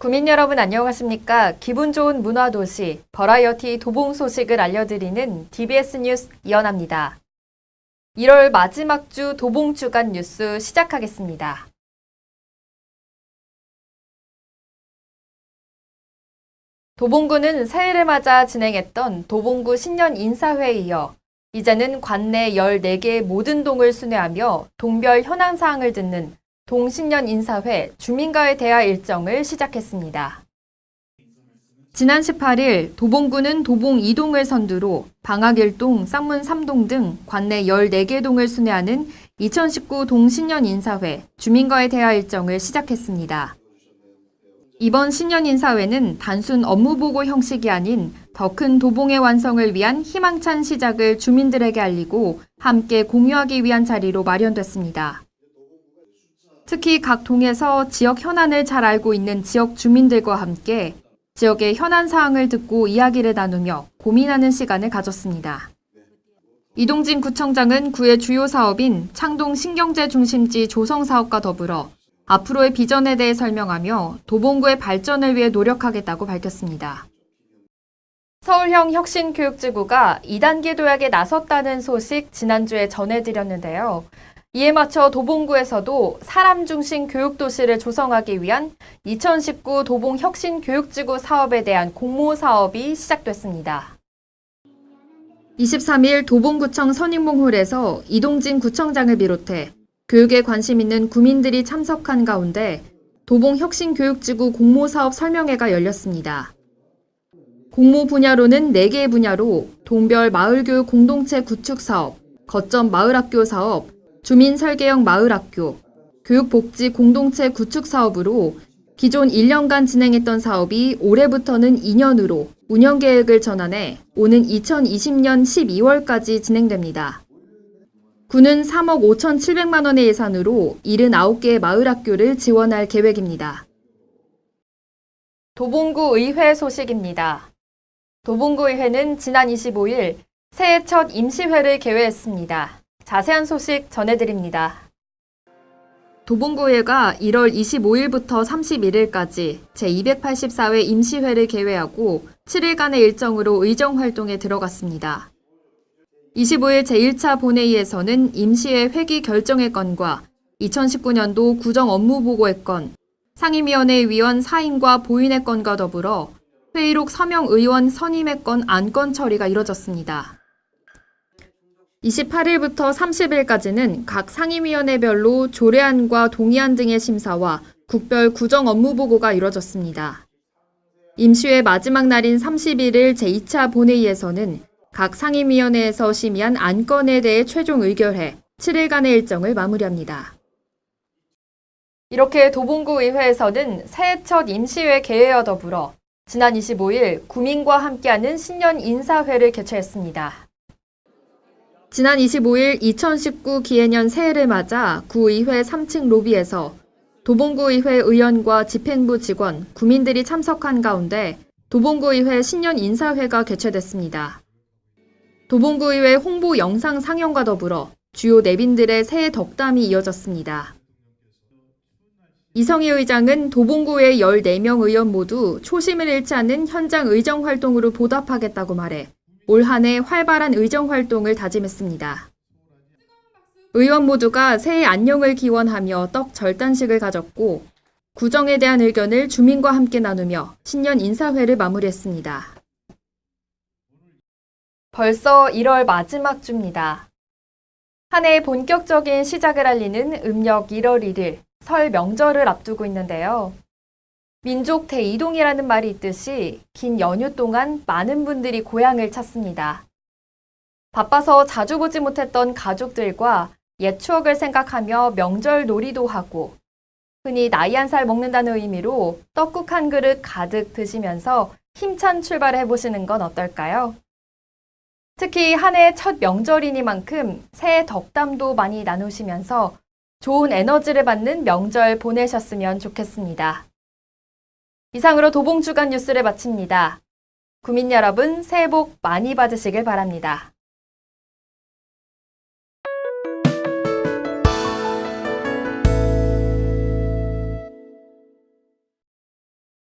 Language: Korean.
구민 여러분 안녕하십니까? 기분 좋은 문화도시, 버라이어티 도봉 소식을 알려드리는 DBS 뉴스 이연아입니다. 1월 마지막 주 도봉 주간 뉴스 시작하겠습니다. 도봉구는 새해를 맞아 진행했던 도봉구 신년 인사회에 이어 이제는 관내 14개의 모든 동을 순회하며 동별 현황사항을 듣는 동신년 인사회 주민과의 대화 일정을 시작했습니다. 지난 18일 도봉구는 도봉 2동을 선두로 방학 1동, 쌍문 3동 등 관내 14개 동을 순회하는 2019 동신년 인사회 주민과의 대화 일정을 시작했습니다. 이번 신년 인사회는 단순 업무보고 형식이 아닌 더 큰 도봉의 완성을 위한 희망찬 시작을 주민들에게 알리고 함께 공유하기 위한 자리로 마련됐습니다. 특히 각 동에서 지역 현안을 잘 알고 있는 지역 주민들과 함께 지역의 현안 사항을 듣고 이야기를 나누며 고민하는 시간을 가졌습니다. 이동진 구청장은 구의 주요 사업인 창동 신경제 중심지 조성 사업과 더불어 앞으로의 비전에 대해 설명하며 도봉구의 발전을 위해 노력하겠다고 밝혔습니다. 서울형 혁신교육지구가 2단계 도약에 나섰다는 소식 지난주에 전해드렸는데요. 이에 맞춰 도봉구에서도 사람 중심 교육도시를 조성하기 위한 2019 도봉 혁신교육지구 사업에 대한 공모 사업이 시작됐습니다. 23일 도봉구청 선인봉홀에서 이동진 구청장을 비롯해 교육에 관심 있는 구민들이 참석한 가운데 도봉 혁신교육지구 공모 사업 설명회가 열렸습니다. 공모 분야로는 4개의 분야로 동별 마을교육 공동체 구축 사업, 거점 마을학교 사업, 주민설계형 마을학교, 교육복지 공동체 구축 사업으로 기존 1년간 진행했던 사업이 올해부터는 2년으로 운영계획을 전환해 오는 2020년 12월까지 진행됩니다. 구는 3억 5,700만 원의 예산으로 79개의 마을학교를 지원할 계획입니다. 도봉구 의회 소식입니다. 도봉구 의회는 지난 25일 새해 첫 임시회를 개회했습니다. 자세한 소식 전해드립니다. 도봉구의회가 1월 25일부터 31일까지 제284회 임시회를 개회하고 7일간의 일정으로 의정활동에 들어갔습니다. 25일 제1차 본회의에서는 임시회 회기 결정의 건과 2019년도 구정 업무보고의 건, 상임위원회 위원 사임과 보인의 건과 더불어 회의록 서명 의원 선임의 건 안건 처리가 이뤄졌습니다. 28일부터 30일까지는 각 상임위원회별로 조례안과 동의안 등의 심사와 국별 구정 업무보고가 이뤄졌습니다. 임시회 마지막 날인 31일 제2차 본회의에서는 각 상임위원회에서 심의한 안건에 대해 최종 의결해 7일간의 일정을 마무리합니다. 이렇게 도봉구 의회에서는 새해 첫 임시회 개회와 더불어 지난 25일 구민과 함께하는 신년 인사회를 개최했습니다. 지난 25일 2019 기해년 새해를 맞아 구의회 3층 로비에서 도봉구의회 의원과 집행부 직원, 구민들이 참석한 가운데 도봉구의회 신년 인사회가 개최됐습니다. 도봉구의회 홍보 영상 상영과 더불어 주요 내빈들의 새해 덕담이 이어졌습니다. 이성희 의장은 도봉구의 14명 의원 모두 초심을 잃지 않는 현장 의정 활동으로 보답하겠다고 말해 올 한 해 활발한 의정 활동을 다짐했습니다. 의원 모두가 새해 안녕을 기원하며 떡 절단식을 가졌고 구정에 대한 의견을 주민과 함께 나누며 신년 인사회를 마무리했습니다. 벌써 1월 마지막 주입니다. 한 해의 본격적인 시작을 알리는 음력 1월 1일 설 명절을 앞두고 있는데요. 민족 대이동이라는 말이 있듯이 긴 연휴 동안 많은 분들이 고향을 찾습니다. 바빠서 자주 보지 못했던 가족들과 옛 추억을 생각하며 명절 놀이도 하고 흔히 나이 한 살 먹는다는 의미로 떡국 한 그릇 가득 드시면서 힘찬 출발을 해보시는 건 어떨까요? 특히 한 해 첫 명절이니만큼 새해 덕담도 많이 나누시면서 좋은 에너지를 받는 명절 보내셨으면 좋겠습니다. 이상으로 도봉주간 뉴스를 마칩니다. 구민 여러분, 새해 복 많이 받으시길 바랍니다.